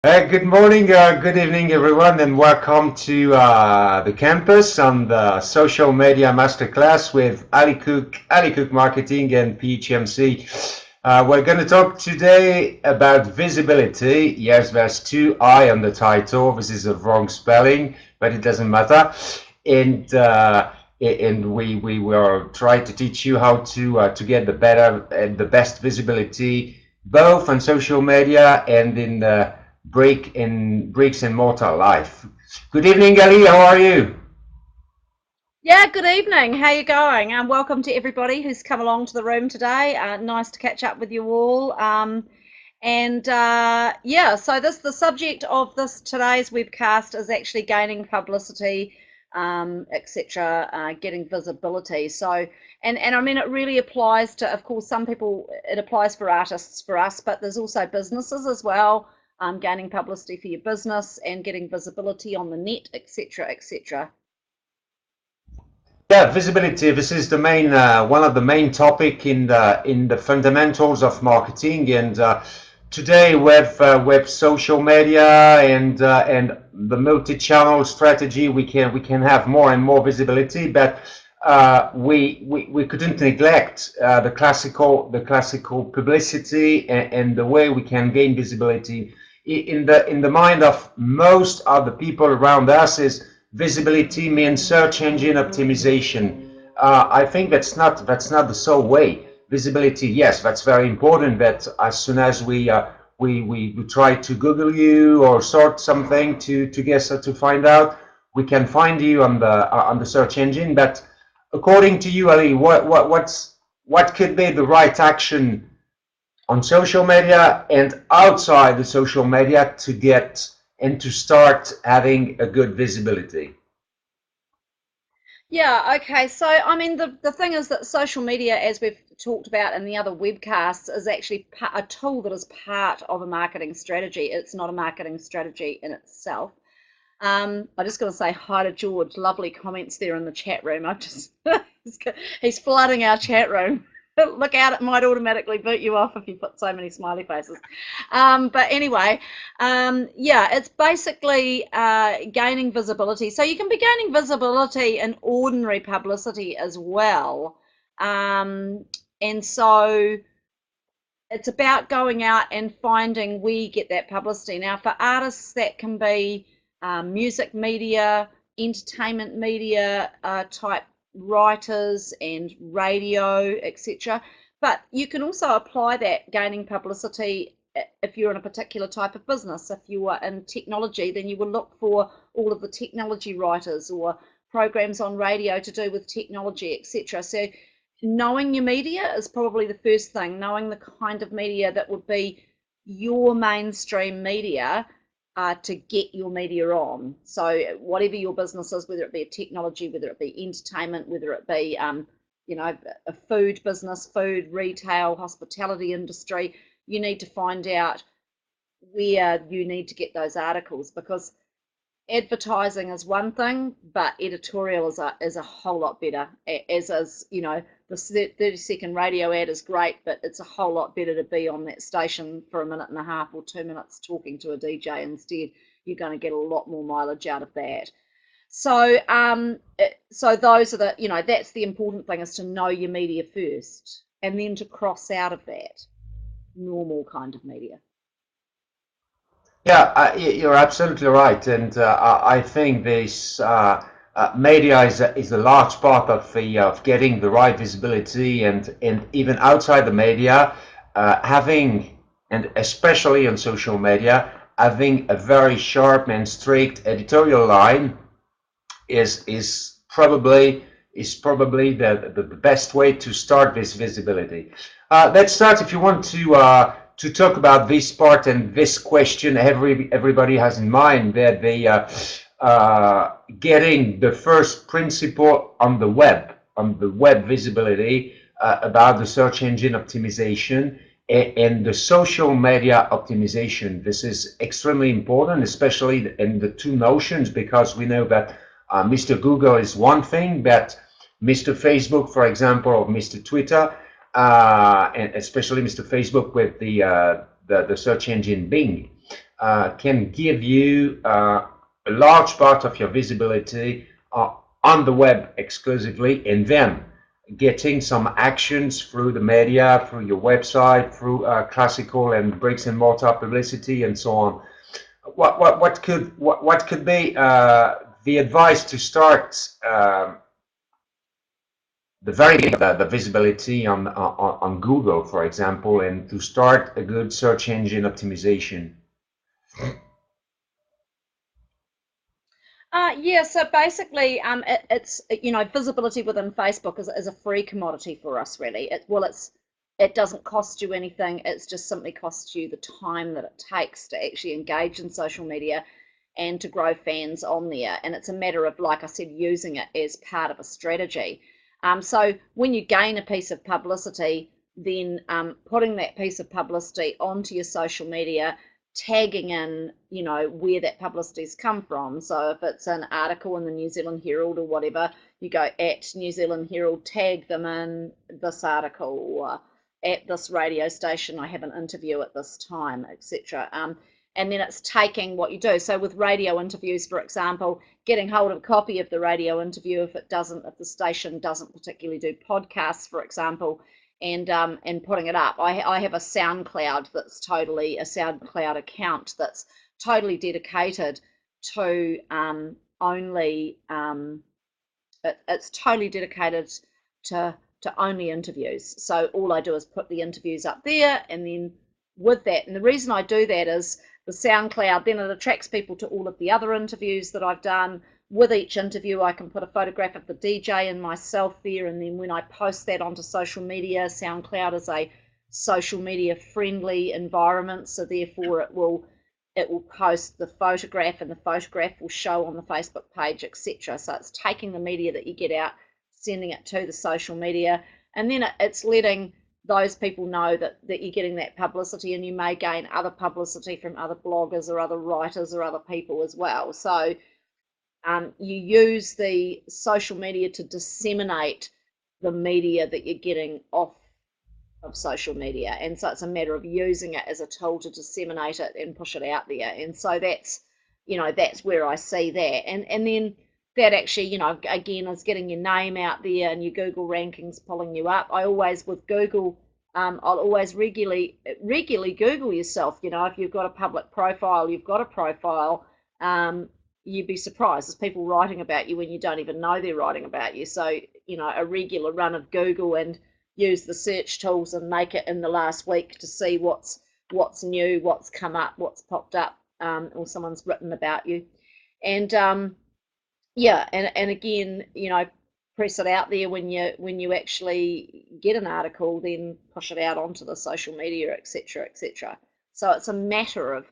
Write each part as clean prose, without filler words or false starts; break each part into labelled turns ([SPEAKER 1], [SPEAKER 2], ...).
[SPEAKER 1] Good morning, good evening, everyone, and welcome to the campus on the social media masterclass with Ali Cook Marketing and PHMC. We're going to talk today about visibility. Yes, there's two I on the title. This is a wrong spelling, but it doesn't matter. And we will try to teach you how to get the better and the best visibility both on social media and in the bricks and mortar life. Good evening, Ali. How are you?
[SPEAKER 2] Yeah, good evening. How you going? And welcome to everybody who's come along to the room today. Nice to catch up with you all. Yeah, so the subject of this today's webcast is actually gaining publicity, etc., getting visibility. So, and I mean, it really applies to, of course, some people. It applies for artists, for us, but there's also businesses as well. Gaining publicity for your business and getting visibility on the net, etc., etc.
[SPEAKER 1] Yeah, visibility. This is the main one of the main topic in the fundamentals of marketing. And today with social media and the multi-channel strategy, we can have more and more visibility. But we couldn't neglect the classical publicity and the way we can gain visibility in the mind of most of the people around us is visibility means search engine optimization. I think that's not the sole way. Visibility, yes, that's very important. That as soon as we try to Google you or sort something to guess to find out, we can find you on the search engine. But according to you, Ali, what could be the right action on social media and outside the social media to get and to start having a good visibility?
[SPEAKER 2] Yeah, okay. So, I mean, the thing is that social media, as we've talked about in the other webcasts, is actually a tool that is part of a marketing strategy. It's not a marketing strategy in itself. I just got to say hi to George. Lovely comments there in the chat room. I just he's flooding our chat room. Look out, it might automatically boot you off if you put so many smiley faces. But anyway, yeah, it's basically gaining visibility. So you can be gaining visibility in ordinary publicity as well. And so it's about going out and finding where you get that publicity. Now, for artists, that can be music media, entertainment media type writers and radio, etc. But you can also apply that gaining publicity if you're in a particular type of business. If you are in technology, then you will look for all of the technology writers or programs on radio to do with technology, etc. So knowing your media is probably the first thing, knowing the kind of media that would be your mainstream media to get your media on. So whatever your business is, whether it be a technology, whether it be entertainment, whether it be a food business, food, retail, hospitality industry, you need to find out where you need to get those articles, because advertising is one thing, but editorial is a whole lot better. As is, the 30-second radio ad is great, but it's a whole lot better to be on that station for a minute and a half or 2 minutes talking to a DJ instead. You're going to get a lot more mileage out of that. So those are that's the important thing, is to know your media first, and then to cross out of that normal kind of media.
[SPEAKER 1] Yeah, you're absolutely right, and I think this media is a large part of getting the right visibility, and even outside the media, having, and especially on social media, having a very sharp and strict editorial line is probably the best way to start this visibility. Let's start. If you want to talk about this part and this question, everybody has in mind that they getting the first principle on the web visibility about the search engine optimization and the social media optimization. This is extremely important, especially in the two notions, because we know that Mr. Google is one thing, but Mr. Facebook, for example, or Mr. Twitter, and especially Mr. Facebook with the search engine Bing. can give you a large part of your visibility on the web exclusively, and then getting some actions through the media, through your website, through classical and bricks and mortar publicity, and so on. What could be the advice to start the very beginning of the visibility on Google, for example, and to start a good search engine optimization?
[SPEAKER 2] Yeah, so basically, it's visibility within Facebook is a free commodity for us, really. It doesn't cost you anything. It's just simply costs you the time that it takes to actually engage in social media and to grow fans on there. And it's a matter of, like I said, using it as part of a strategy. So when you gain a piece of publicity, then putting that piece of publicity onto your social media, tagging in, where that publicity's come from. So if it's an article in the New Zealand Herald or whatever, you go at New Zealand Herald, tag them in this article, or at this radio station, I have an interview at this time, etc. And then it's taking what you do. So with radio interviews, for example, getting hold of a copy of the radio interview if the station doesn't particularly do podcasts, for example, and putting it up. I have a SoundCloud account that's totally dedicated to it's totally dedicated to only interviews. So all I do is put the interviews up there, and then with that, and the reason I do that is the SoundCloud, then it attracts people to all of the other interviews that I've done. With each interview, I can put a photograph of the DJ and myself there, and then when I post that onto social media, SoundCloud is a social media friendly environment, so therefore it will post the photograph, and the photograph will show on the Facebook page, etc. So it's taking the media that you get out, sending it to the social media, and then it's letting those people know that you're getting that publicity, and you may gain other publicity from other bloggers or other writers or other people as well. So you use the social media to disseminate the media that you're getting off of social media, and so it's a matter of using it as a tool to disseminate it and push it out there. And so that's where I see that, and then that actually, again, is getting your name out there and your Google rankings pulling you up. I always, with Google, I'll always regularly Google yourself. If you've got a public profile, you've got a profile. You'd be surprised. There's people writing about you when you don't even know they're writing about you. So, a regular run of Google, and use the search tools and make it in the last week to see what's new, what's come up, what's popped up, or someone's written about you. And yeah, and again, press it out there when you actually get an article, then push it out onto the social media, etc., etc. So it's a matter of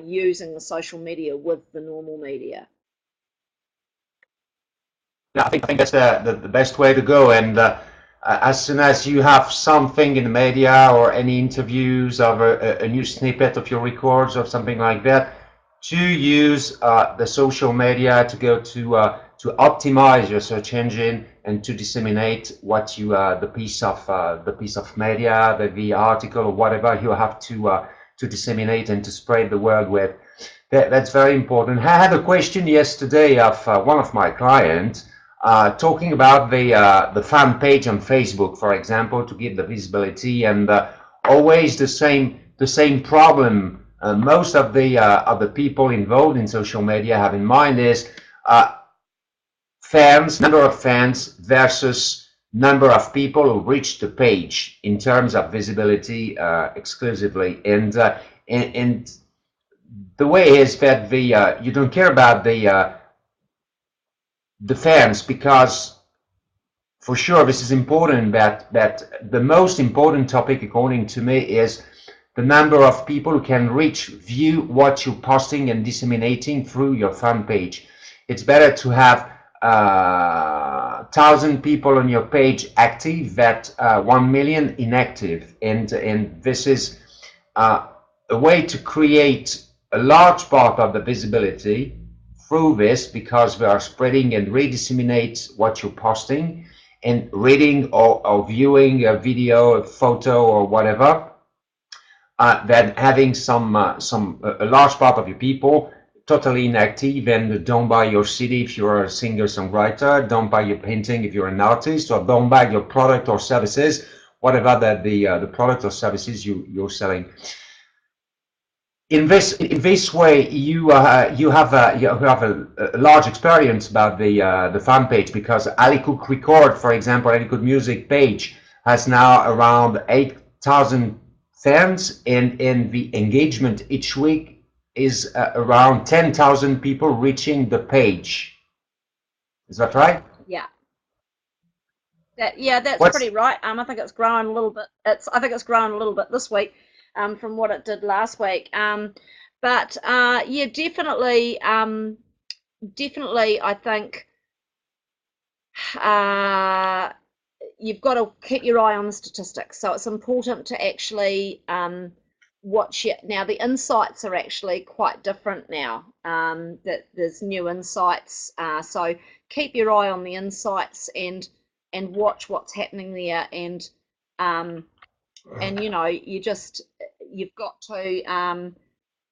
[SPEAKER 2] using the social media with the normal media.
[SPEAKER 1] Yeah, I think that's the best way to go. And as soon as you have something in the media or any interviews of a new snippet of your records or something like that, to use the social media to go to optimize your search engine and to disseminate what you the piece of media, the article or whatever you have to disseminate and to spread the word with. That's very important. I had a question yesterday of one of my clients talking about the fan page on Facebook, for example, to give the visibility, and always the same problem. Most of the people involved in social media have in mind is number of fans versus number of people who reach the page in terms of visibility exclusively, and the way is that you don't care about the fans, because for sure this is important, that the most important topic according to me is the number of people who can view what you're posting and disseminating through your fan page. It's better to have 1,000 people on your page active than 1 million inactive, and this is a way to create a large part of the visibility through this, because we are spreading and redisseminate what you're posting, and reading or viewing a video, a photo or whatever. than having a large part of your people totally inactive and don't buy your CD if you're a singer-songwriter, don't buy your painting if you're an artist, or don't buy your product or services, whatever the product or services you're selling. In this way, you have a large experience about the fan page, because Ali Cook Record, for example, Ali Cook Music page has now around 8,000 fans, and the engagement each week is around 10,000 people reaching the page. Is that right?
[SPEAKER 2] Yeah. That's
[SPEAKER 1] What's
[SPEAKER 2] pretty right. I think it's grown a little bit. I think it's grown a little bit this week, from what it did last week. But yeah, definitely, I think you've got to keep your eye on the statistics. So it's important to actually watch it. Now, the insights are actually quite different now. That there's new insights. So keep your eye on the insights and watch what's happening there. And you know, you've got to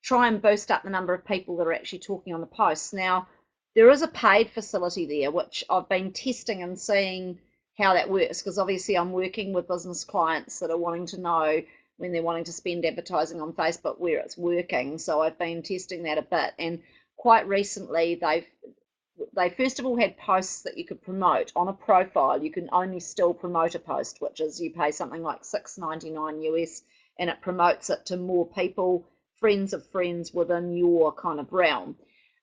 [SPEAKER 2] try and boost up the number of people that are actually talking on the posts. Now, there is a paid facility there, which I've been testing and seeing how that works, because obviously I'm working with business clients that are wanting to know when they're wanting to spend advertising on Facebook where it's working. So I've been testing that a bit, and quite recently they first of all had posts that you could promote on a profile. You can only still promote a post, which is you pay something like $6.99 US, and it promotes it to more people, friends of friends within your kind of realm.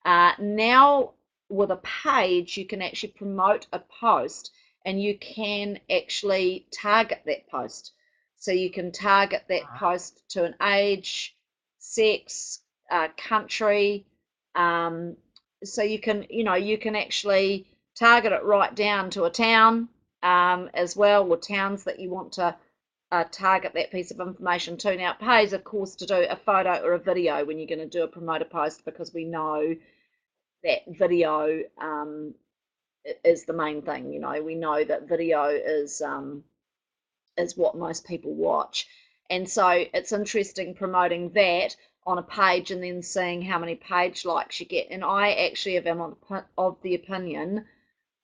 [SPEAKER 2] Now with a page, you can actually promote a post, and you can actually target that post. So you can target that post to an age, sex, country. So you can actually target it right down to a town as well, or towns that you want to target that piece of information to. Now, it pays, of course, to do a photo or a video when you're going to do a promoter post, because we know that video is the main thing. You know, we know that video is what most people watch, and so it's interesting promoting that on a page and then seeing how many page likes you get. And I actually am of the opinion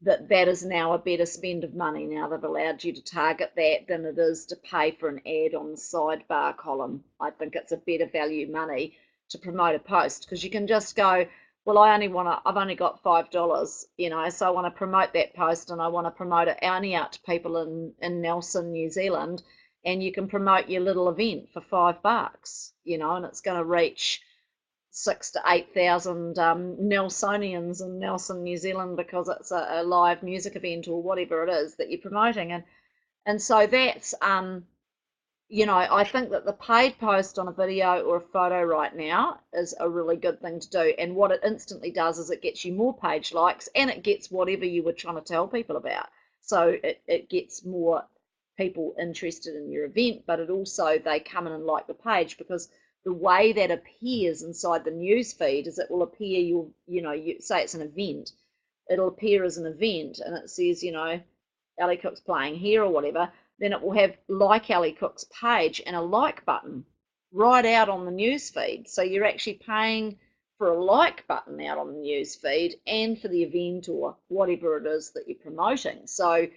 [SPEAKER 2] that that is now a better spend of money. Now they've allowed you to target that than it is to pay for an ad on the sidebar column. I think it's a better value money to promote a post, because you can just go, well, I've only got $5, you know, so I want to promote that post, and I want to promote it only out to people in Nelson, New Zealand, and you can promote your little event for $5, you know, and it's going to reach 6,000 to 8,000 Nelsonians in Nelson, New Zealand, because it's a live music event or whatever it is that you're promoting. And so that's you know, I think that the paid post on a video or a photo right now is a really good thing to do. And what it instantly does is it gets you more page likes, and it gets whatever you were trying to tell people about. So it gets more people interested in your event, but it also, they come in and like the page, because the way that appears inside the news feed is it will appear you say it's an event, it'll appear as an event, and it says, you know, Ali Cook's playing here or whatever. Then it will have like Ali Cook's page and a like button right out on the news feed. So you're actually paying for a like button out on the news feed and for the event or whatever it is that you're promoting. So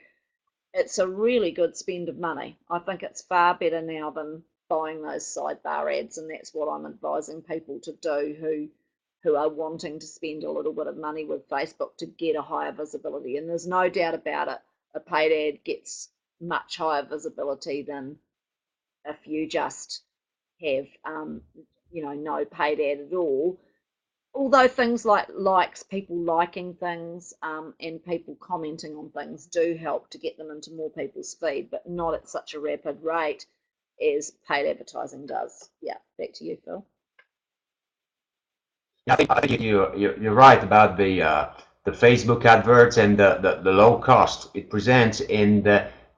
[SPEAKER 2] it's a really good spend of money. I think it's far better now than buying those sidebar ads, and that's what I'm advising people to do who are wanting to spend a little bit of money with Facebook to get a higher visibility. And there's no doubt about it, a paid ad gets much higher visibility than if you just have you know, no paid ad at all. Although things like likes, people liking things, and people commenting on things do help to get them into more people's feed, but not at such a rapid rate as paid advertising does. Yeah, back to you, Phil.
[SPEAKER 1] I think you're right about the Facebook adverts and the low cost it presents, and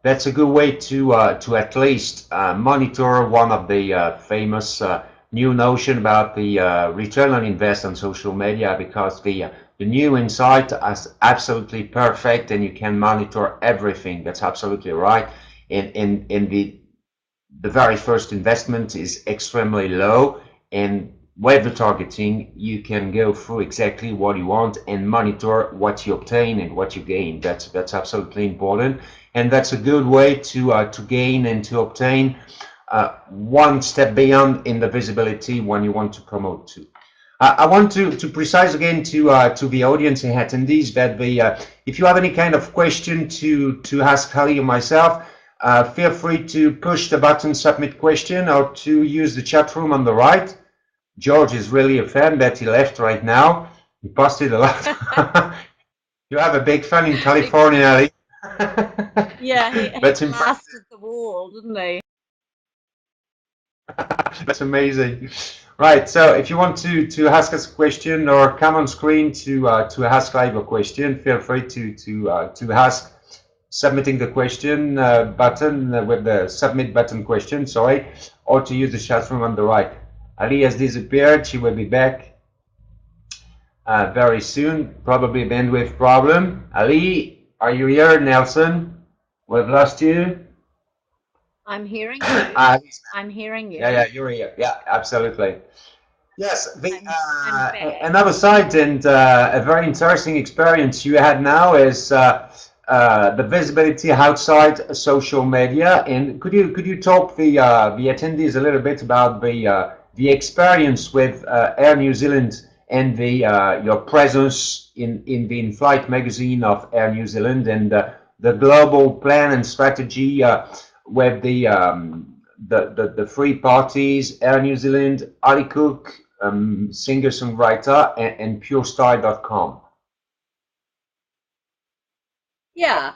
[SPEAKER 1] that's a good way to at least monitor one of the famous new notion about the return on invest on social media, because the new insight is absolutely perfect and you can monitor everything. That's absolutely right. And the very first investment is extremely low, and with the targeting you can go through exactly what you want and monitor what you obtain and what you gain. That's absolutely important, and that's a good way to gain and to obtain one step beyond in the visibility when you want to promote to. I want to precise again to the audience and attendees that if you have any kind of question to ask Ali or myself, feel free to push the button submit question or to use the chat room on the right. George is really a fan, but he left right now. He posted a lot. You have a big fan in California, Ali.
[SPEAKER 2] Yeah, he
[SPEAKER 1] That's impressive.
[SPEAKER 2] blasted the wall, didn't he?
[SPEAKER 1] That's amazing. Right, so if you want to ask us a question or come on screen to ask live a question, feel free to ask submitting the question button with the submit button question, sorry, or to use the chat room on the right. Ali has disappeared. She will be back very soon. Probably a bandwidth problem. Ali, are you here? Nelson, we've lost you.
[SPEAKER 2] I'm hearing you.
[SPEAKER 1] Uh,
[SPEAKER 2] I'm hearing you.
[SPEAKER 1] yeah, you're here. Yeah, absolutely. Yes,
[SPEAKER 2] I'm back.
[SPEAKER 1] another side and a very interesting experience you had now is the visibility outside social media. And could you talk the attendees a little bit about the experience with Air New Zealand and the your presence in the in-flight magazine of Air New Zealand and the global plan and strategy with the three parties, Air New Zealand, Ali Cook, singer-songwriter, and PureStyle.com.
[SPEAKER 2] Yeah.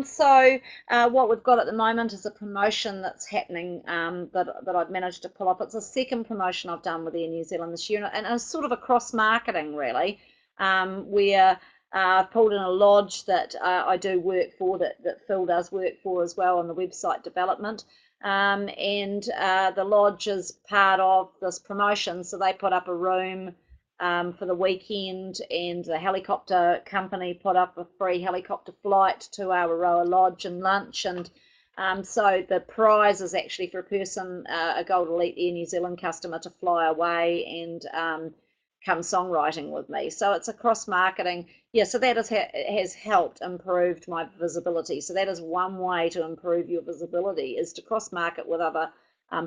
[SPEAKER 2] So what we've got at the moment is a promotion that's happening that I've managed to pull off. It's the second promotion I've done with Air New Zealand this year, and it's sort of a cross marketing really, where I've pulled in a lodge that I do work for, that Phil does work for as well on the website development. And the lodge is part of this promotion, so they put up a room for the weekend, and the helicopter company put up a free helicopter flight to our Aroa Lodge and lunch. And so the prize is actually for a person, a Gold Elite Air New Zealand customer, to fly away and come songwriting with me. So it's a cross marketing. Yeah, so that has helped improved my visibility. So that is one way to improve your visibility, is to cross market with other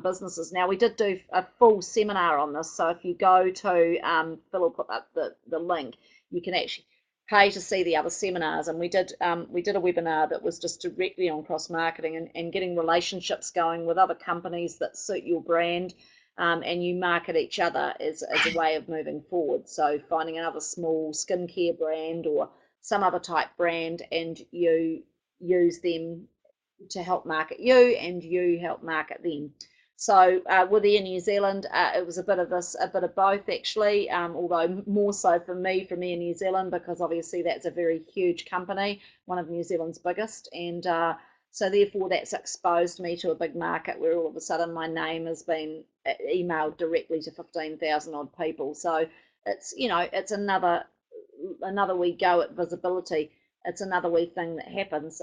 [SPEAKER 2] businesses. Now, we did do a full seminar on this, so if you go to Phil will put up the link, you can actually pay to see the other seminars. And we did a webinar that was just directly on cross marketing and getting relationships going with other companies that suit your brand, and you market each other as a way of moving forward. So finding another small skincare brand or some other type brand, and you use them to help market you, and you help market them. So with Air New Zealand, it was a bit of this, a bit of both actually, although more so for me from Air New Zealand, because obviously that's a very huge company, one of New Zealand's biggest, and so therefore that's exposed me to a big market where all of a sudden my name has been emailed directly to 15,000 odd people. So it's, it's another wee go at visibility. It's another wee thing that happens.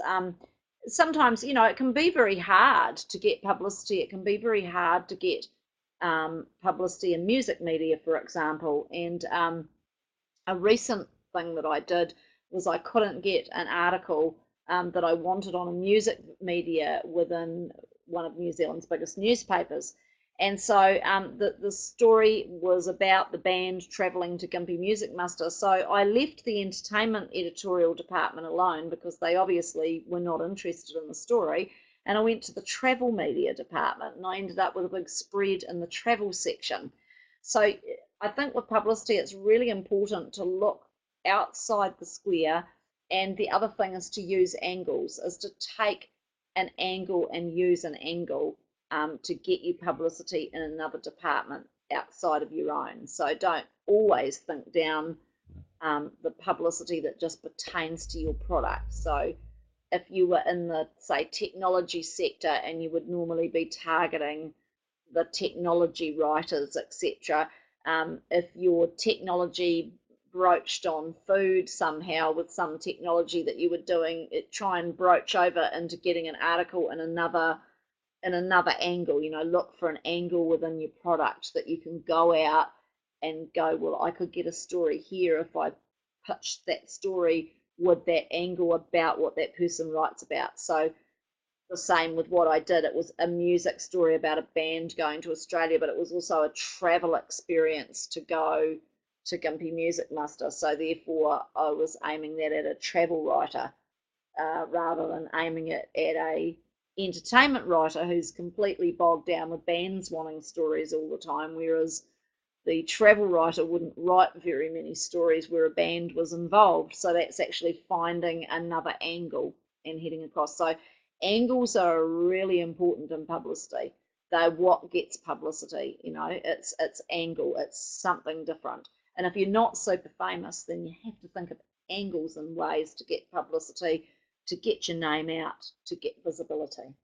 [SPEAKER 2] Sometimes, it can be very hard to get publicity. It can be very hard to get publicity in music media, for example. And a recent thing that I did was I couldn't get an article that I wanted on a music media within one of New Zealand's biggest newspapers. And so the story was about the band travelling to Gympie Music Muster. So I left the entertainment editorial department alone, because they obviously were not interested in the story. And I went to the travel media department, and I ended up with a big spread in the travel section. So I think with publicity, it's really important to look outside the square. And the other thing is to use angles, is to take an angle and use an angle to get you publicity in another department outside of your own. So don't always think down the publicity that just pertains to your product. So if you were in the, say, technology sector, and you would normally be targeting the technology writers, etc. If your technology broached on food somehow with some technology that you were doing, try and broach over into getting an article in another in another angle, look for an angle within your product that you can go out and go, well, I could get a story here if I pitched that story with that angle about what that person writes about. So the same with what I did. It was a music story about a band going to Australia, but it was also a travel experience to go to Gympie Music Muster. So therefore, I was aiming that at a travel writer rather than aiming it at a entertainment writer who's completely bogged down with bands wanting stories all the time, whereas the travel writer wouldn't write very many stories where a band was involved. So that's actually finding another angle and heading across. So angles are really important in publicity. They're what gets publicity. It's angle. It's something different. And if you're not super famous, then you have to think of angles and ways to get publicity, to get your name out, to get visibility.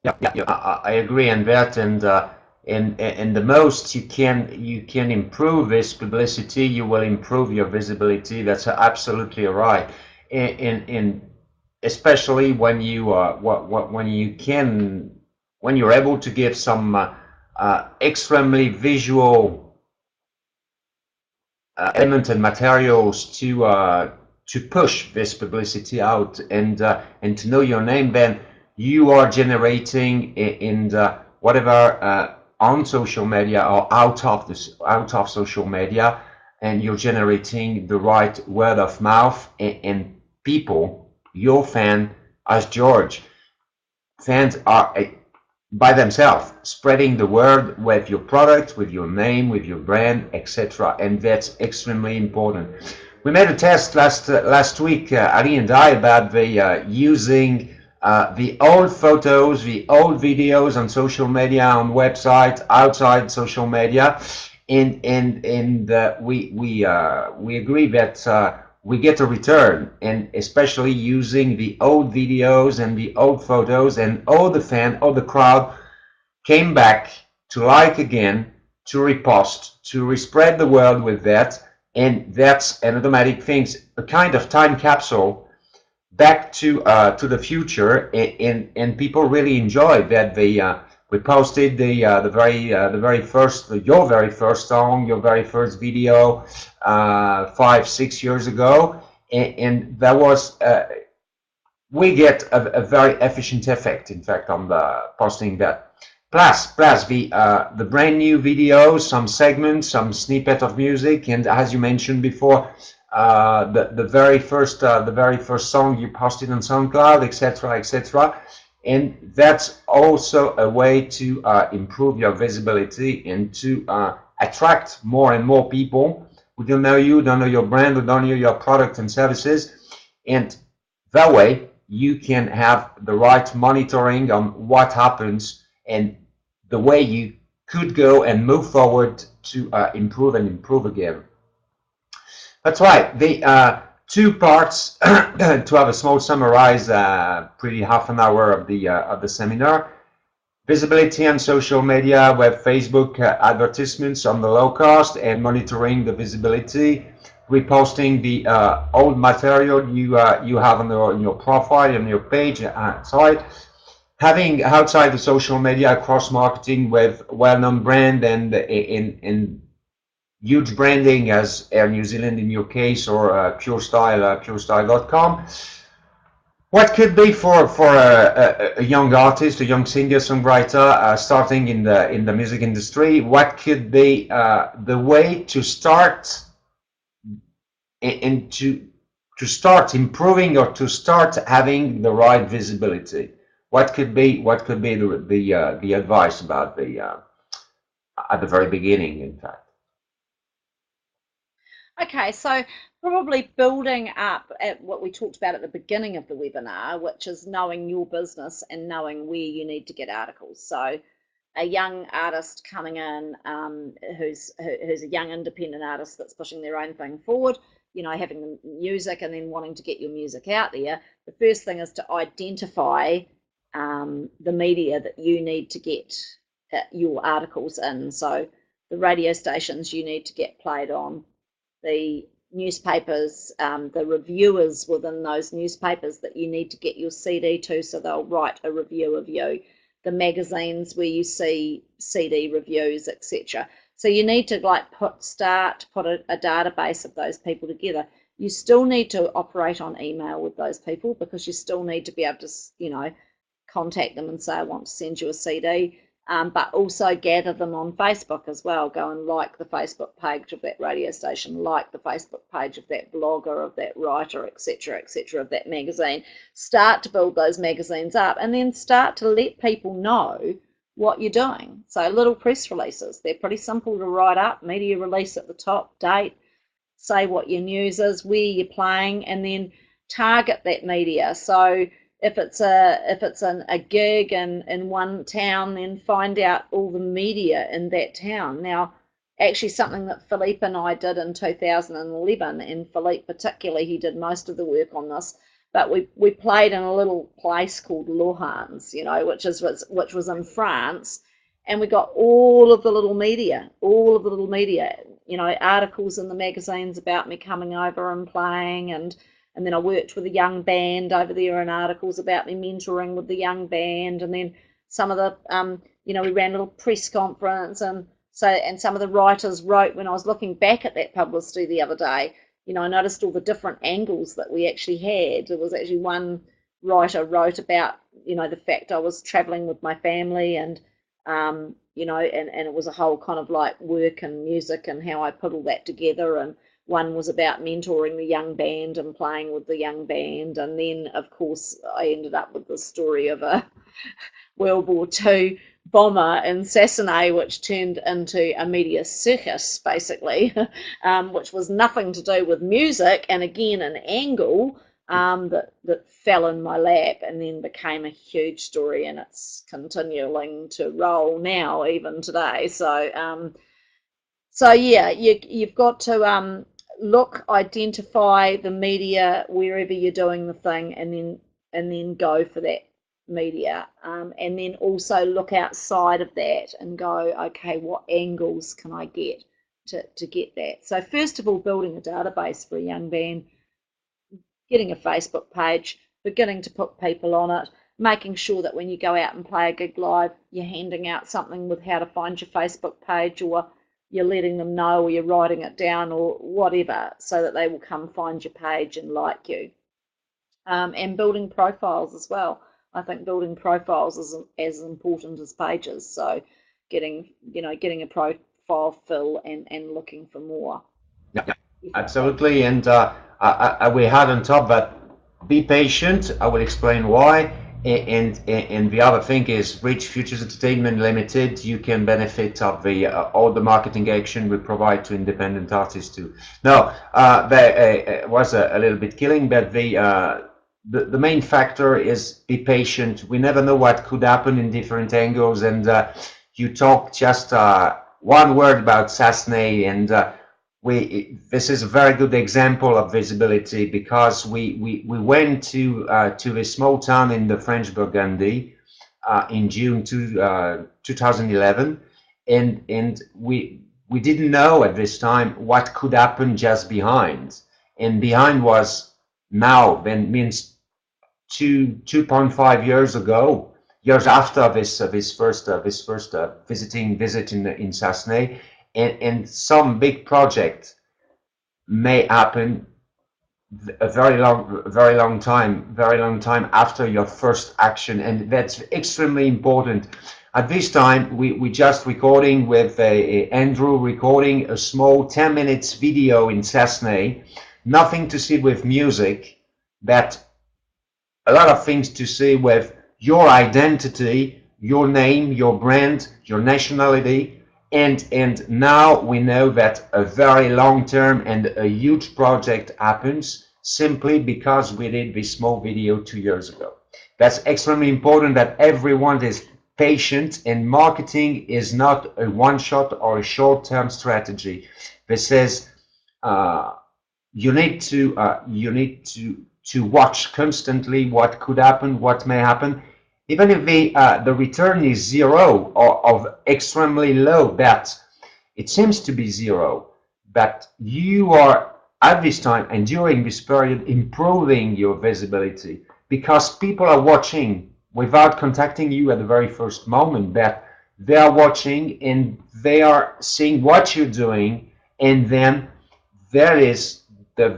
[SPEAKER 1] Yeah, I agree on that, and the most you can improve this publicity, you will improve your visibility. That's absolutely right. In especially when when you're able to give some extremely visual element and materials to push this publicity out and to know your name, then you are generating in whatever on social media or out of social media, and you're generating the right word of mouth, and people, your fan, as George, fans are by themselves spreading the word with your product, with your name, with your brand, etc., and that's extremely important. We made a test last week, Ali and I, about the using the old photos, the old videos on social media, on websites, outside social media, and we agree that we get a return, and especially using the old videos and the old photos, and all the crowd came back to like again, to repost, to respread the word with that, and that's an automatic thing, a kind of time capsule back to the future, and people really enjoy that. We posted the very first, your very first song, your very first video 5-6 years ago, and that was we get a very efficient effect, in fact, on the posting that. Plus the brand new videos, some segments, some snippet of music, and as you mentioned before, the very first song you posted on SoundCloud, etc., etc. And that's also a way to improve your visibility and to attract more and more people who don't know you, don't know your brand, who don't know your product and services, and that way you can have the right monitoring on what happens and the way you could go and move forward to improve and improve again. That's right. The two parts to have a small summarize, pretty half an hour of the seminar. Visibility on social media, web, Facebook advertisements on the low cost, and monitoring the visibility. Reposting the old material you have on your profile, on your page, outside. Having outside the social media cross marketing with well-known brand and in huge branding as Air New Zealand in your case, or purestyle.com. What could be for a young artist, a young singer-songwriter starting in the music industry? What could be the way to start and to start improving, or to start having the right visibility? What could be the advice about the at the very beginning, in fact?
[SPEAKER 2] Okay, so probably building up at what we talked about at the beginning of the webinar, which is knowing your business and knowing where you need to get articles. So a young artist coming in who's a young independent artist that's pushing their own thing forward, having the music and then wanting to get your music out there, the first thing is to identify the media that you need to get your articles in. So the radio stations you need to get played on, the newspapers, the reviewers within those newspapers that you need to get your CD to, so they'll write a review of you, the magazines where you see CD reviews, etc. So you need to like put a database of those people together. You still need to operate on email with those people, because you still need to be able to, contact them and say, I want to send you a CD. But also gather them on Facebook as well. Go and like the Facebook page of that radio station, like the Facebook page of that blogger, of that writer, etc., of that magazine. Start to build those magazines up, and then start to let people know what you're doing. So little press releases, they're pretty simple to write up. Media release at the top, date, say what your news is, where you're playing, and then target that media. So if it's a gig in one town, then find out all the media in that town. Now, actually something that Philippe and I did in 2011, and Philippe particularly, he did most of the work on this, but we played in a little place called Lohans, which was in France, and we got all of the little media, articles in the magazines about me coming over and playing, and then I worked with a young band over there, and articles about me mentoring with the young band, and then some of the, we ran a little press conference, and some of the writers wrote, when I was looking back at that publicity the other day, I noticed all the different angles that we actually had. There was actually one writer wrote about, the fact I was traveling with my family, and and it was a whole kind of like work and music and how I put all that together. And one was about mentoring the young band and playing with the young band. And then, of course, I ended up with the story of a World War II bomber in Sassenay, which turned into a media circus, basically, which was nothing to do with music, and again, an angle that fell in my lap and then became a huge story, and it's continuing to roll now, even today. So yeah, you've got to identify the media wherever you're doing the thing, and then go for that media, and then also look outside of that and go, okay, what angles can I get to get that? So first of all, building a database for a young band, getting a Facebook page, beginning to put people on it, making sure that when you go out and play a gig live, you're handing out something with how to find your Facebook page, or you're letting them know, or you're writing it down, or whatever, so that they will come find your page and like you. And building profiles as well. I think building profiles is as important as pages. So getting a profile fill and looking for more.
[SPEAKER 1] Yeah, absolutely. And we had on top that be patient. I will explain why. And the other thing is Reach Futures Entertainment Limited. You can benefit of the all the marketing action we provide to independent artists too. No, that was a little bit killing, but the main factor is be patient. We never know what could happen in different angles, and you talk just one word about Sassenay, and this is a very good example of visibility, because we went to a small town in the French Burgundy in June 2011, and we didn't know at this time what could happen just behind, and behind was now, then means 2.5 years ago, years after this first visit in Sassenay, and some big project may happen a very long time after your first action, and that's extremely important. At this time, we just recording with Andrew recording a small 10 minutes video in Sassenay, nothing to see with music, but a lot of things to see with your identity, your name, your brand, your nationality, and now we know that a very long-term and a huge project happens simply because we did this small video 2 years ago. That's extremely important, that everyone is patient, and marketing is not a one-shot or a short-term strategy. This is you need to watch constantly what could happen, what may happen, even if the return is zero or of extremely low, but it seems to be zero, but you are at this time and during this period improving your visibility, because people are watching without contacting you at the very first moment, that they are watching and they are seeing what you're doing, and then there is the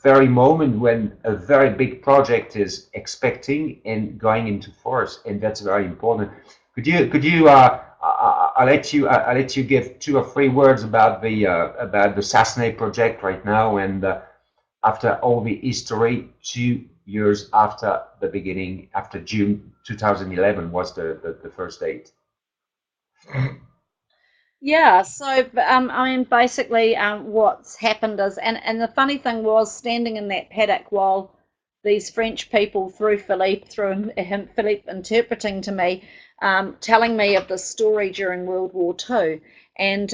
[SPEAKER 1] very moment when a very big project is expecting and going into force, and that's very important. Could you I'll let you give 2 or 3 words about the Sassenay project right now, and after all the history, 2 years after the beginning, after June 2011 was the first date.
[SPEAKER 2] Yeah, so I mean, basically, what's happened is, and the funny thing was, standing in that paddock while these French people, through Philippe, Philippe interpreting to me, telling me of the story during World War II, and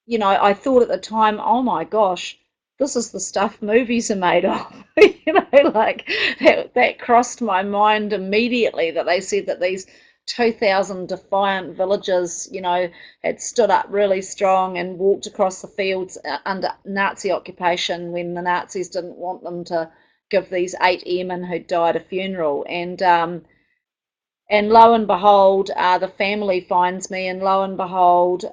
[SPEAKER 2] you know, I thought at the time, oh my gosh, this is the stuff movies are made of. You know, like that crossed my mind immediately, that they said that these 2,000 defiant villagers, you know, had stood up really strong and walked across the fields under Nazi occupation when the Nazis didn't want them to give these 8 airmen who died a funeral. And lo and behold, the family finds me, and lo and behold,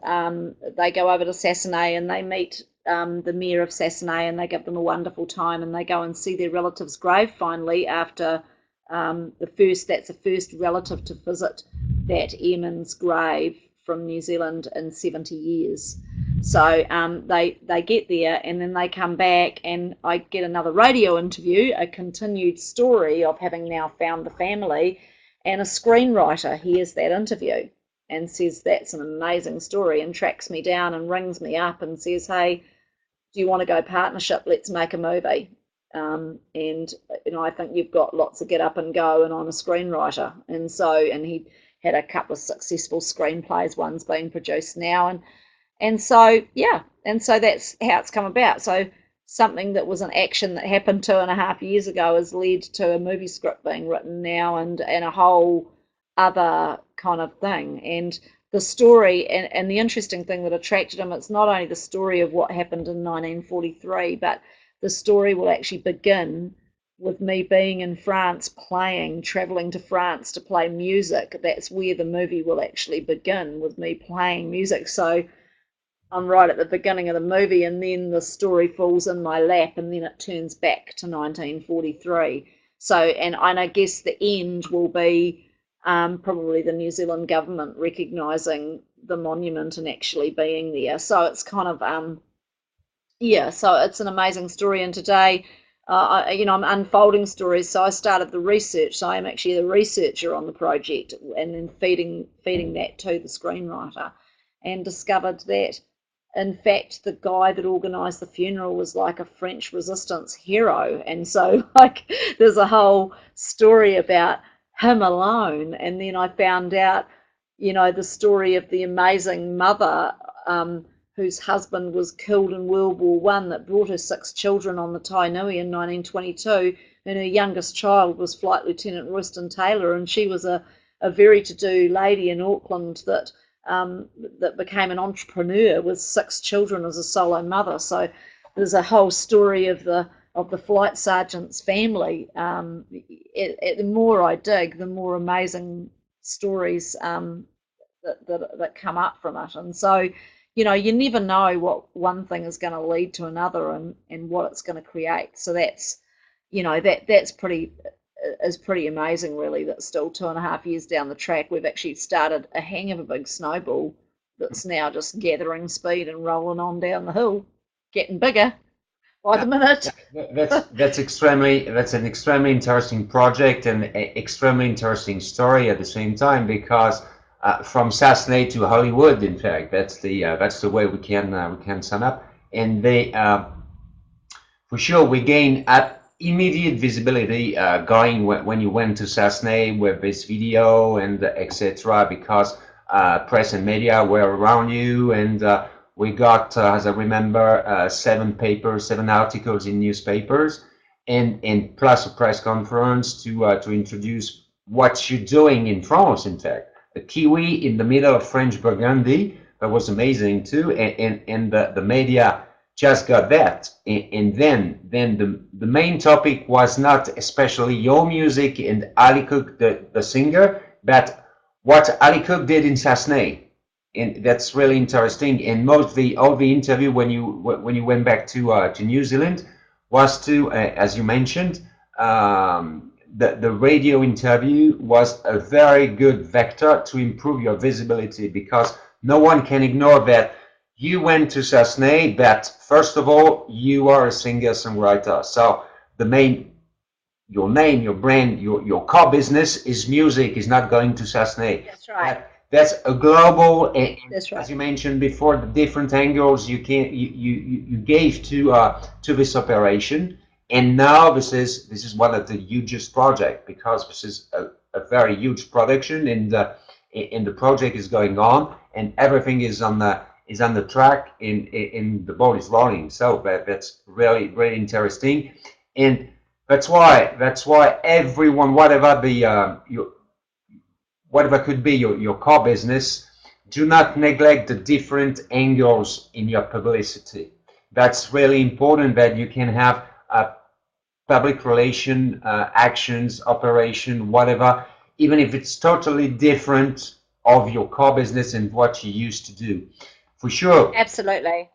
[SPEAKER 2] they go over to Sassenay and they meet the mayor of Sassenay, and they give them a wonderful time, and they go and see their relative's grave finally after that's the first relative to visit that airman's grave from New Zealand in 70 years. So they get there, and then they come back, and I get another radio interview, a continued story of having now found the family. And a screenwriter hears that interview and says, that's an amazing story, and tracks me down and rings me up and says, hey, do you want to go partnership? Let's make a movie. And, you know, I think you've got lots of get up and go, and I'm a screenwriter. And he had a couple of successful screenplays, one's being produced now. And so, yeah, and so that's how it's come about. So something that was an action that happened 2.5 years ago has led to a movie script being written now, and a whole other kind of thing. And the story, and the interesting thing that attracted him, it's not only the story of what happened in 1943, but the story will actually begin with me being in France traveling to France to play music. That's where the movie will actually begin, with me playing music. So I'm right at the beginning of the movie, and then the story falls in my lap, and then it turns back to 1943. So, and I guess the end will be probably the New Zealand government recognising the monument and actually being there. So it's kind of, yeah, so it's an amazing story. And today, you know, I'm unfolding stories. So I started the research. So I'm actually the researcher on the project, and then feeding that to the screenwriter, and discovered that, in fact, the guy that organised the funeral was like a French resistance hero. And so, like, there's a whole story about him alone. And then I found out, you know, the story of the amazing mother whose husband was killed in World War One, that brought her 6 children on the Tainui in 1922. And her youngest child was Flight Lieutenant Royston Taylor, and she was a very to-do lady in Auckland that became an entrepreneur with 6 children as a solo mother. So there's a whole story of the flight sergeant's family. The more I dig, the more amazing stories that come up from it. And so, you know, you never know what one thing is going to lead to another, and what it's going to create. So that's, you know, that's pretty amazing, really, that still 2.5 years down the track, we've actually started a hang of a big snowball that's now just gathering speed and rolling on down the hill, getting bigger by the minute.
[SPEAKER 1] That's an extremely interesting project, and extremely interesting story at the same time, because from Sassenay to Hollywood, in fact, that's the way we can sum up. And they for sure we gain at immediate visibility going when you went to Sassenay with this video and etc., because press and media were around you, and we got, as I remember, 7 articles in newspapers, and plus a press conference to introduce what you're doing in France. In fact, the kiwi in the middle of French Burgundy, that was amazing too, and the media just got that. And then the main topic was not especially your music and Ali Cook, the singer, but what Ali Cook did in Sassnay. And that's really interesting. And most of the all the interview when you went back to New Zealand was to, as you mentioned, the radio interview was a very good vector to improve your visibility, because no one can ignore that you went to Sassnay, but first of all, you are a singer-songwriter. So the main, your name, your brand, your core business is music, is not going to Sassnay.
[SPEAKER 2] That's right.
[SPEAKER 1] That's a global,
[SPEAKER 2] That's right.
[SPEAKER 1] as you mentioned before, the different angles you gave to this operation. And now this is one of the hugest project, because this is a very huge production, and the project is going on, and everything is on the track, and the ball is rolling. So that's really really interesting, and that's why everyone, whatever whatever could be your core business, do not neglect the different angles in your publicity. That's really important, that you can have public relation actions, operation, whatever, even if it's totally different of your core business and what you used to do. For sure.
[SPEAKER 2] Absolutely.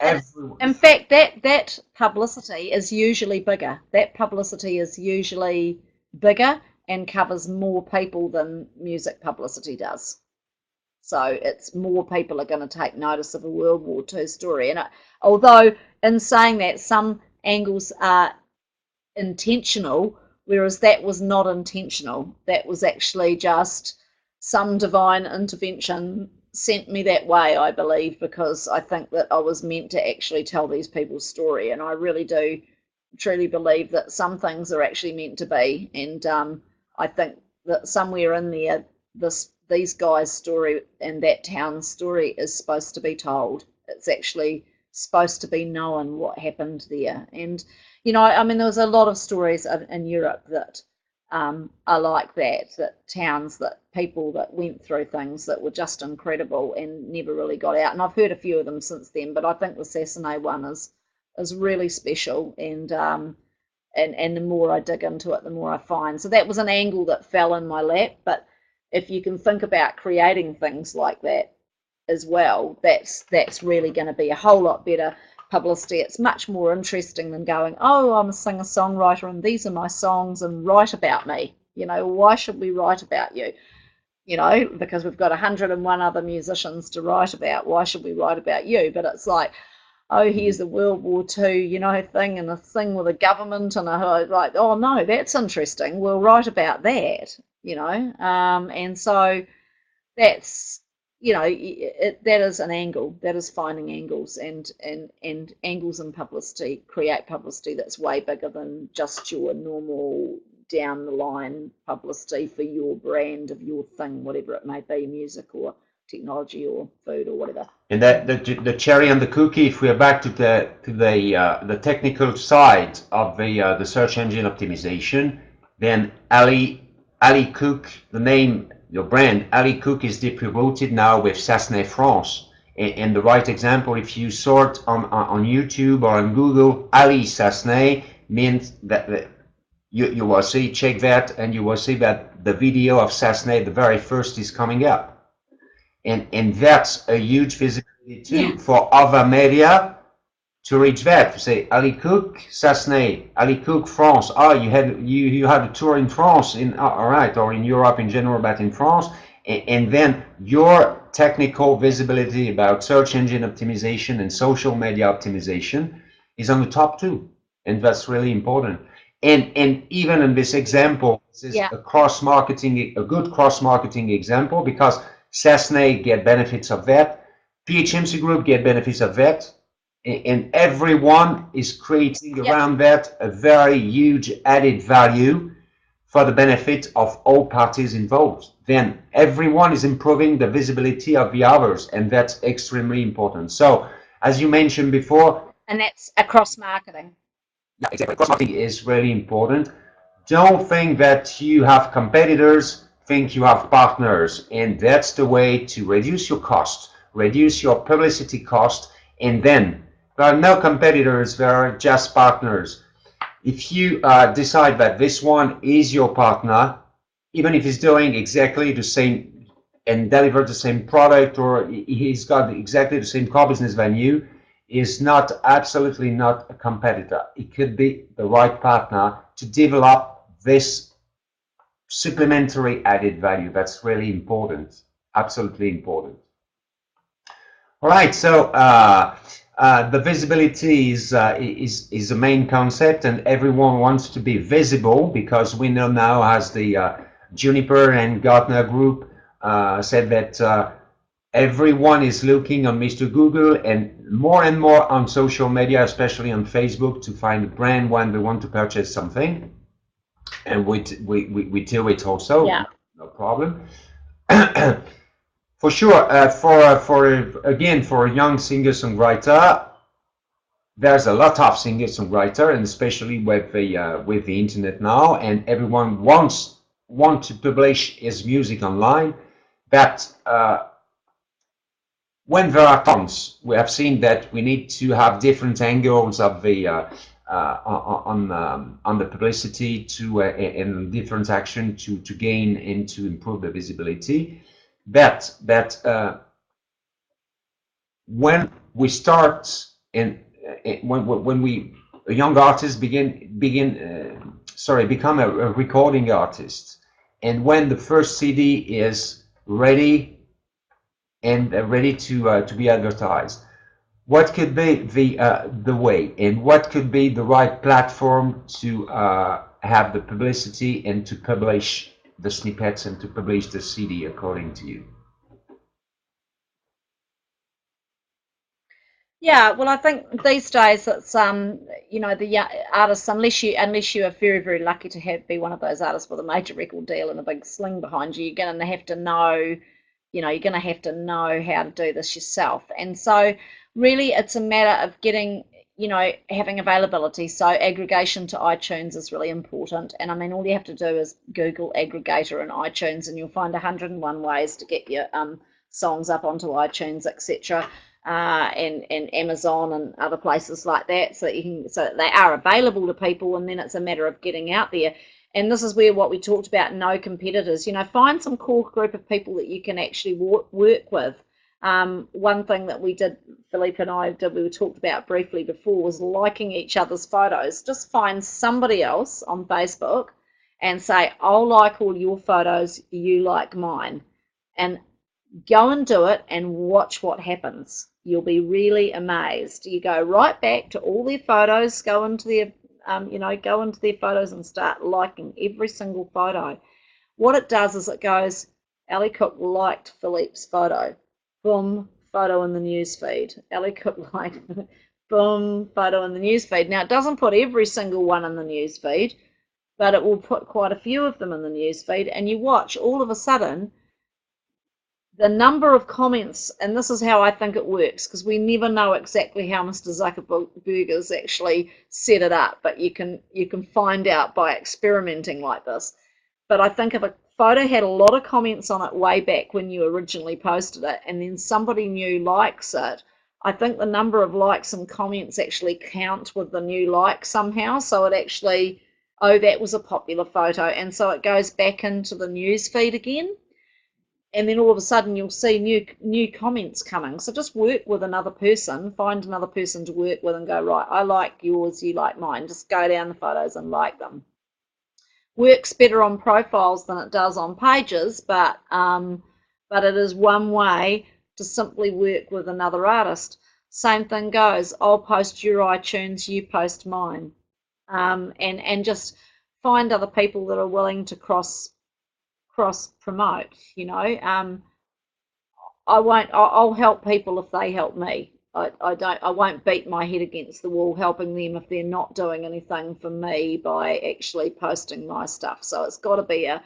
[SPEAKER 2] In fact, that publicity is usually bigger. That publicity is usually bigger and covers more people than music publicity does. So it's more people are going to take notice of a World War II story. And although in saying that, some angles are intentional, whereas that was not intentional. That was actually just some divine intervention sent me that way, I believe, because I think that I was meant to actually tell these people's story, and I really do truly believe that some things are actually meant to be. And I think that somewhere in there, these guys' story and that town's story is supposed to be told. It's actually supposed to be known what happened there. And you know, I mean, there was a lot of stories in Europe that are like that towns, that people that went through things that were just incredible and never really got out. And I've heard a few of them since then, but I think the Sassnay one is really special. And the more I dig into it, the more I find. So that was an angle that fell in my lap. But if you can think about creating things like that as well, that's really going to be a whole lot better publicity. It's much more interesting than going, oh, I'm a singer-songwriter and these are my songs and write about me. You know, why should we write about you? You know, because we've got 101 other musicians to write about. Why should we write about you? But it's like, oh, here's the World War II, you know, thing, and a thing with a government, and like, oh no, that's interesting. We'll write about that, you know. And so that's, you know, that is an angle. That is finding angles, and angles in publicity create publicity that's way bigger than just your normal down the line publicity for your brand of your thing, whatever it may be, music or technology or food or whatever.
[SPEAKER 1] And that the cherry on the cookie, if we are back to the technical side of the search engine optimization, then Ali Cook, the name, your brand, Ali Cook, is deeply rooted now with Sassnay France. And the right example, if you sort on YouTube or on Google, Ali Sassnay, means that you will see, check that, and you will see that the video of Sassnay, the very first, is coming up. And that's a huge visibility too for other media to reach that. To say Ali Cook, Sassnay, Ali Cook, France. Oh, you had a tour in France, all right, or in Europe in general, but in France. And then your technical visibility about search engine optimization and social media optimization is on the top too, and that's really important. And even in this example, this is a good cross-marketing example, because Sassnay get benefits of that, PHMC Group get benefits of that, and everyone is creating around that a very huge added value for the benefit of all parties involved. Then everyone is improving the visibility of the others, and that's extremely important. So, as you mentioned before,
[SPEAKER 2] and that's across marketing.
[SPEAKER 1] Yeah, exactly. Cross-marketing is really important. Don't think that you have competitors, think you have partners, and that's the way to reduce your cost, reduce your publicity cost, and then There are no competitors, there are just partners. If you decide that this one is your partner, even if he's doing exactly the same and deliver the same product, or he's got exactly the same core business than you, is not absolutely not a competitor. It could be the right partner to develop this supplementary added value. That's really important, absolutely important. All right, so the visibility is the main concept, and everyone wants to be visible, because we know now, as the Juniper and Gartner group said, that everyone is looking on Mr. Google and more on social media, especially on Facebook, to find a brand when they want to purchase something, and we do it also,
[SPEAKER 2] Yeah.
[SPEAKER 1] no problem. For sure, for a young singer-songwriter, there's a lot of singer-songwriter, and especially with the internet now, and everyone wants to publish his music online. But when there are tons, we have seen that we need to have different angles of the on the publicity to and different action to gain and to improve the visibility. But when we start in when we a young artist become a recording artist, and when the first CD is ready and ready to be advertised, what could be the way, and what could be the right platform to have the publicity and to publish the snippets and to publish the CD, according to you?
[SPEAKER 2] Yeah, well, I think these days it's you know, the artists, unless you are very, very lucky to be one of those artists with a major record deal and a big sling behind you, you're going to have to know, you know, you're going to have to know how to do this yourself. And so really it's a matter of getting, you know, having availability. So aggregation to iTunes is really important. And I mean, all you have to do is Google aggregator in iTunes, and you'll find 101 ways to get your songs up onto iTunes, etc. And Amazon and other places like that, so that so that they are available to people, and then it's a matter of getting out there. And this is where what we talked about, no competitors. You know, find some core group of people that you can actually work with. One thing that we did, Philippe and I did, we talked about briefly before, was liking each other's photos. Just find somebody else on Facebook and say, I'll like all your photos, you like mine, and go and do it and watch what happens. You'll be really amazed. You go right back to all their photos, go into their go into their photos and start liking every single photo. What it does is it goes, Ali Cook liked Philippe's photo. Boom, photo in the newsfeed. Ali Cook liked, boom, photo in the newsfeed. Now, it doesn't put every single one in the newsfeed, but it will put quite a few of them in the newsfeed, and you watch, all of a sudden, the number of comments, and this is how I think it works, because we never know exactly how Mr. Zuckerberg has actually set it up, but you can find out by experimenting like this. But I think if a photo had a lot of comments on it way back when you originally posted it, and then somebody new likes it, I think the number of likes and comments actually count with the new like somehow. So it actually, oh, that was a popular photo, and so it goes back into the news feed again. And then all of a sudden you'll see new comments coming. So just work with another person, find another person to work with, and go, right, I like yours, you like mine. Just go down the photos and like them. Works better on profiles than it does on pages, but it is one way to simply work with another artist. Same thing goes, I'll post your iTunes, you post mine, and just find other people that are willing to cross promote. You know, I'll help people if they help me. I won't beat my head against the wall helping them if they're not doing anything for me by actually posting my stuff. So it's got to be a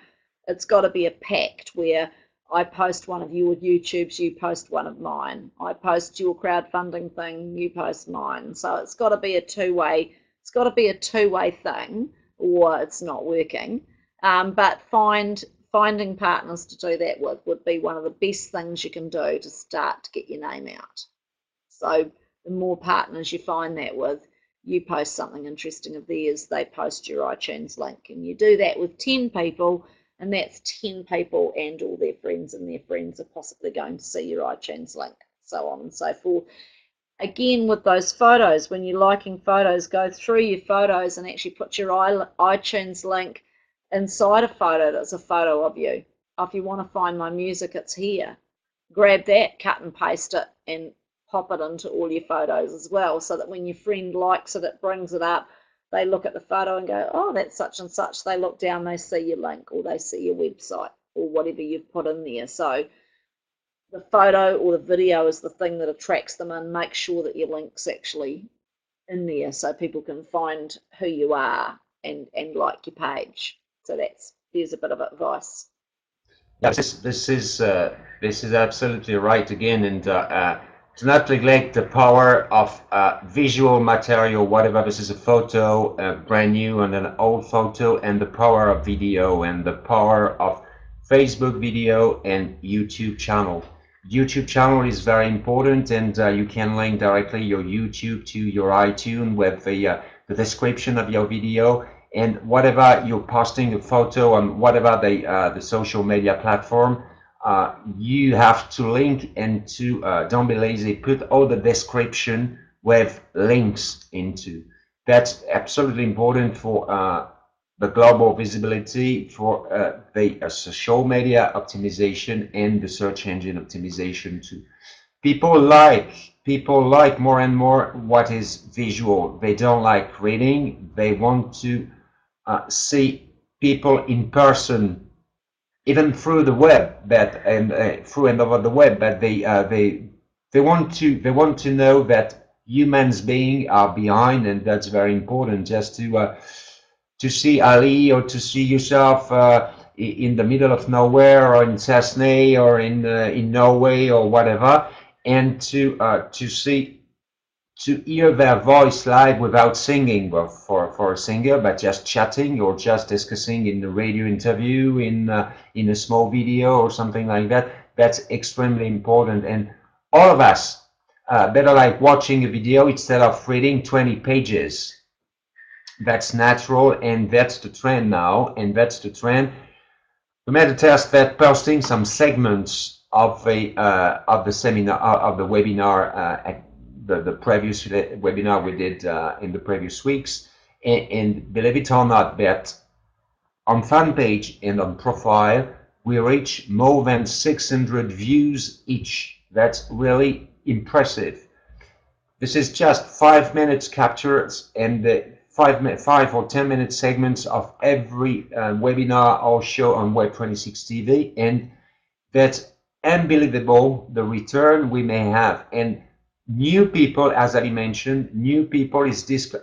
[SPEAKER 2] pact where I post one of your YouTubes, you post one of mine. I post your crowdfunding thing, you post mine. So it's got to be a two-way. It's got to be a two-way thing, or it's not working. But finding partners to do that with would be one of the best things you can do to start to get your name out. So the more partners you find that with, you post something interesting of theirs, they post your iTunes link. And you do that with 10 people, and that's 10 people and all their friends, and their friends are possibly going to see your iTunes link, so on and so forth. Again, with those photos, when you're liking photos, go through your photos and actually put your iTunes link inside a photo that's a photo of you. If you want to find my music, it's here. Grab that, cut and paste it, and pop it into all your photos as well, so that when your friend likes it, it brings it up. They look at the photo and go, oh, that's such and such. They look down, they see your link, or they see your website, or whatever you've put in there. So the photo or the video is the thing that attracts them, and make sure that your link's actually in there so people can find who you are and like your page. So there's a bit of advice.
[SPEAKER 1] Yeah, this is absolutely right again, and do not neglect the power of visual material, whatever this is, a photo, brand new and an old photo, and the power of video and the power of Facebook video and YouTube channel. YouTube channel is very important, and you can link directly your YouTube to your iTunes with the description of your video. And whatever you're posting a photo on whatever the social media platform, you have to link, and to don't be lazy, put all the description with links into. That's absolutely important for the global visibility, for the social media optimization and the search engine optimization too. People like more and more what is visual. They don't like reading. They want to see people in person, even through the web, but and through and over the web. But they want to know that humans beings are behind, and that's very important. Just to see Ali, or to see yourself in the middle of nowhere, or in Cessna, or in Norway, or whatever, and to see, to hear their voice live without singing, well, for a singer, but just chatting or just discussing in a radio interview, in a small video or something like that. That's extremely important, and all of us better like watching a video instead of reading 20 pages. That's natural, and that's the trend now, and that's the trend. We made a test that posting some segments of the seminar, of the webinar, the previous webinar we did in the previous weeks, and believe it or not, that on fan page and on profile we reach more than 600 views each. That's really impressive. This is just 5 minutes captures, and the 5 or 10 minute segments of every webinar or show on Web26 TV, and that's unbelievable the return we may have. And new people, as Ali mentioned, new people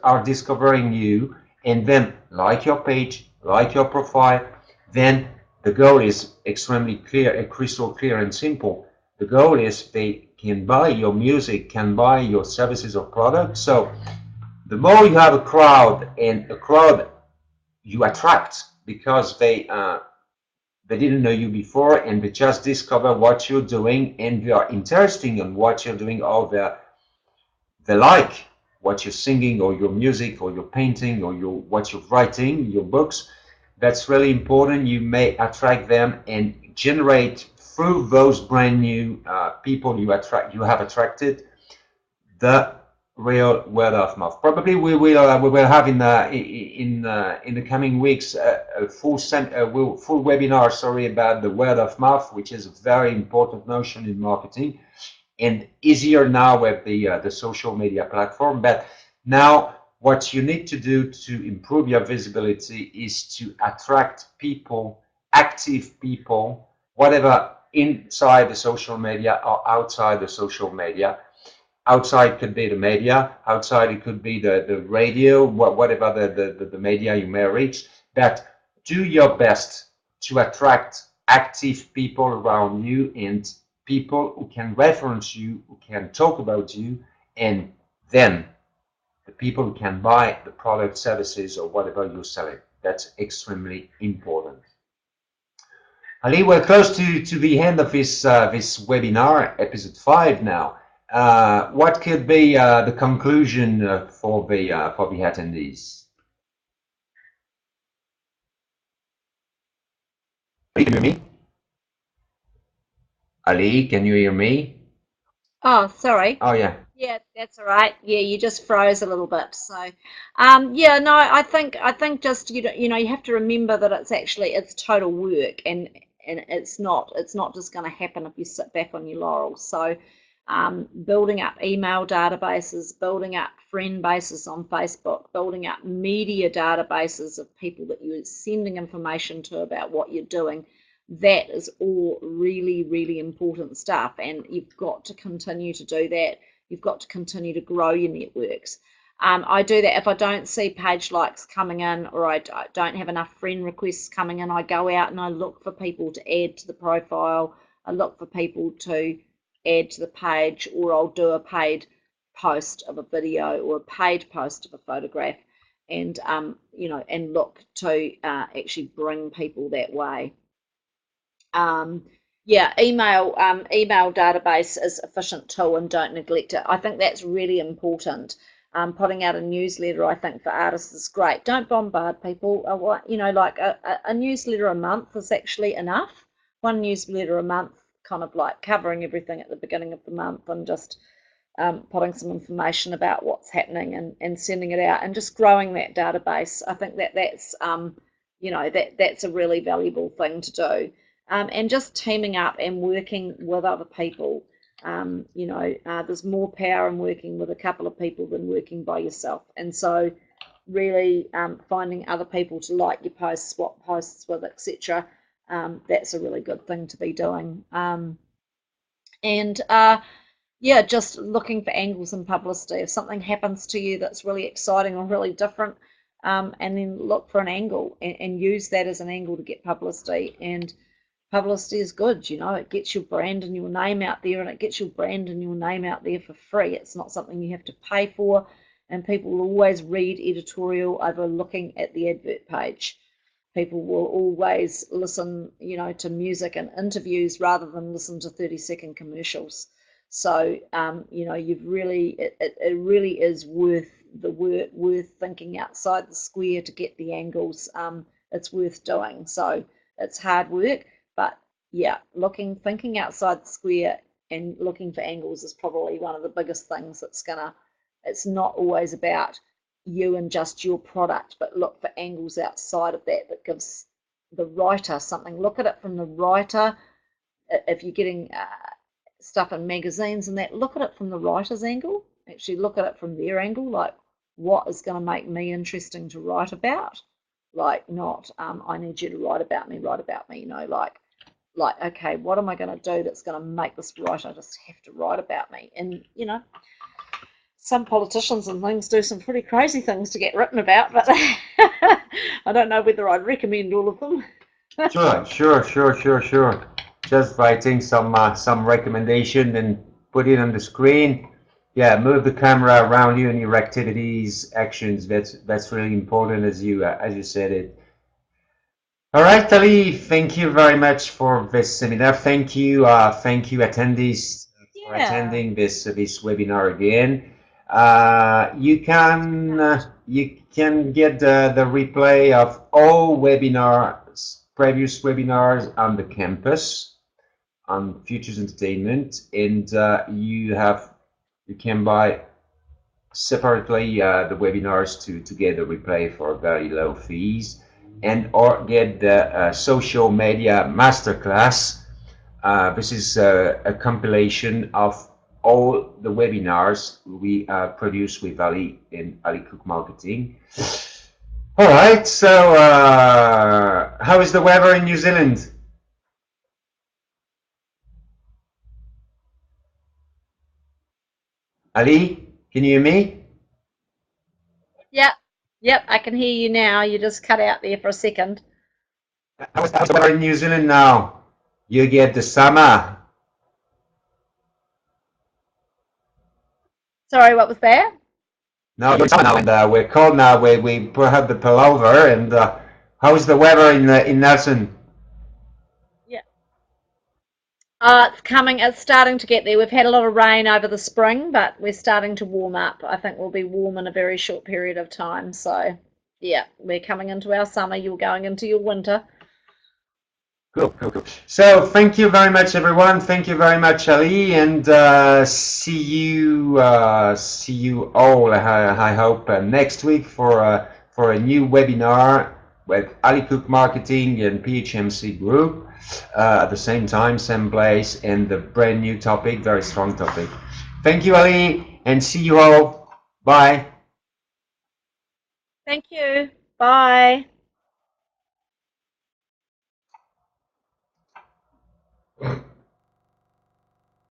[SPEAKER 1] are discovering you, and then like your page, like your profile. Then the goal is extremely clear, crystal clear and simple. The goal is they can buy your music, can buy your services or products. So the more you have a crowd, and a crowd you attract, because they didn't know you before, and they just discover what you're doing, and they are interested in what you're doing, or they like what you're singing, or your music, or your painting, or what you're writing, your books. That's really important. You may attract them and generate, through those brand new people you have attracted, the real word of mouth. Probably we will have in the coming weeks a full webinar, sorry, about the word of mouth, which is a very important notion in marketing, and easier now with the social media platform. But now what you need to do to improve your visibility is to attract people, active people, whatever, inside the social media or outside the social media. Outside could be the media, outside it could be the radio, whatever the media you may reach. But do your best to attract active people around you, and people who can reference you, who can talk about you, and then the people who can buy the product, services, or whatever you're selling. That's extremely important. Ali, we're close to the end of this webinar, episode 5 now. What could be the conclusion for the attendees? Can you hear me? Ali, can you hear me?
[SPEAKER 2] Oh, sorry.
[SPEAKER 1] Oh yeah.
[SPEAKER 2] Yeah, that's all right. Yeah, you just froze a little bit. So, yeah, no, I think just you have to remember that it's total work, and it's not just going to happen if you sit back on your laurels. So, building up email databases, building up friend bases on Facebook, building up media databases of people that you're sending information to about what you're doing. That is all really, really important stuff, and you've got to continue to do that. You've got to continue to grow your networks. I do that if I don't see page likes coming in, or I don't have enough friend requests coming in. I go out and I look for people to add to the profile. I look for people to add to the page, or I'll do a paid post of a video or a paid post of a photograph, and and look to actually bring people that way. Um, yeah, email database is efficient tool, and don't neglect it. I think that's really important. Putting out a newsletter, I think, for artists is great. Don't bombard people. Like a newsletter a month is actually enough. One newsletter a month, kind of like covering everything at the beginning of the month, and just putting some information about what's happening, and sending it out, and just growing that database. I think that's a really valuable thing to do. And just teaming up and working with other people. There's more power in working with a couple of people than working by yourself. And so, really finding other people to like your posts, swap posts with, etc. That's a really good thing to be doing. And Yeah, just looking for angles in publicity. If something happens to you that's really exciting or really different, and then look for an angle, and use that as an angle to get publicity. And publicity is good, it gets your brand and your name out there, and it gets your brand and your name out there for free. It's not something you have to pay for, and people will always read editorial over looking at the advert page. People will always listen, to music and interviews rather than listen to 30-second commercials. So, it really is worth thinking outside the square to get the angles. It's worth doing. So it's hard work, but yeah, thinking outside the square and looking for angles is probably one of the biggest things it's not always about you and just your product, but look for angles outside of that gives the writer something. Look at it from the writer. If you're getting stuff in magazines and that, look at it from the writer's angle. Actually, look at it from their angle. Like, what is going to make me interesting to write about? Like, not I need you to write about me. Write about me. Like, okay, what am I going to do that's going to make this writer just have to write about me? And some politicians and things do some pretty crazy things to get written about, but I don't know whether I'd recommend all of them.
[SPEAKER 1] Sure. Just writing some recommendation and put it on the screen. Yeah, move the camera around you and your activities, actions. That's really important, as you said it. All right, Ali, thank you very much for this seminar. Thank you attendees for
[SPEAKER 2] Yeah.
[SPEAKER 1] attending this webinar again. You can get the replay of all previous webinars on the campus on Futures Entertainment, and you can buy separately the webinars to get the replay for very low fees, and or get the social media masterclass. This is a compilation of all the webinars we produce with Ali in Ali Cook Marketing. All right, so how is the weather in New Zealand? Ali, can you hear me?
[SPEAKER 2] Yep. Yep. I can hear you now. You just cut out there for a second.
[SPEAKER 1] How's the weather in New Zealand now? You get the summer.
[SPEAKER 2] Sorry, what was that?
[SPEAKER 1] No, it's summer now, and we're cold now. We put out the pullover, and how's the weather in Nelson?
[SPEAKER 2] Yeah. It's coming, it's starting to get there. We've had a lot of rain over the spring, but we're starting to warm up. I think we'll be warm in a very short period of time. So, yeah, we're coming into our summer. You're going into your winter.
[SPEAKER 1] Cool, cool, cool. So thank you very much, everyone. Thank you very much, Ali, and see you all. I hope next week for a new webinar with Ali Cook Marketing and PHMC Group at the same time, same place, and the brand new topic, very strong topic. Thank you, Ali, and see you all. Bye.
[SPEAKER 2] Thank you. Bye.